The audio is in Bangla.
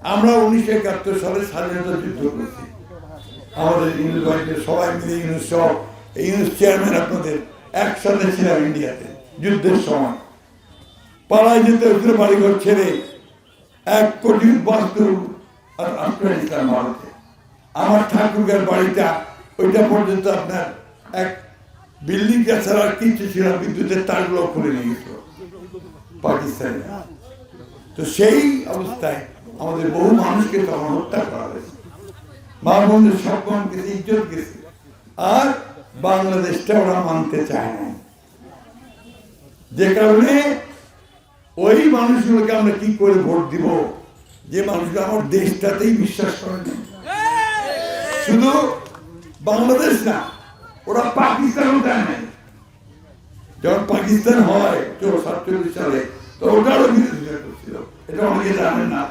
আমরা 1971 সালে স্বাধীনতা যুদ্ধ করেছি। আমাদের ইউনুস ভাইকে সবাই মিলে ইউনুস সহ এই ইউনুস চেয়ারম্যান আপনাদের একসাথে ছিলাম ইন্ডিয়াতে যুদ্ধের সময়। পাড়ায় যেতে হচ্ছিল বাড়িঘর ছেড়ে 1 কোটি বাস্তুর আফগানিস্তান ভারতে। আমার ঠাকুরগার বাড়িটা ওইটা পর্যন্ত আপনার এক বিল্ডিং ছাড়া আর কিছু ছিল, বিদ্যুতের তারগুলো খুলে নিয়ে গেছিল পাকিস্তানে। তো সেই অবস্থায় আমাদের বহু মানুষকে তখন হত্যা করা হয়েছে, মা বোনদের সম্মান গেছে, ইজ্জত গেছে, আর বাংলাদেশটা ওরা মানতে চায় না। যে কারণে ওই মানুষগুলোকে আমরা কি করে ভোট দিব, যে মানুষগুলো আমার দেশটাতেই বিশ্বাস করে না। শুধু বাংলাদেশ না, ওরা পাকিস্তানও দেয় নাই। যখন পাকিস্তান হয় 47 সালে, তো ওটারও বিরোধিতা করছিল, এটা অনেকে জানেন না।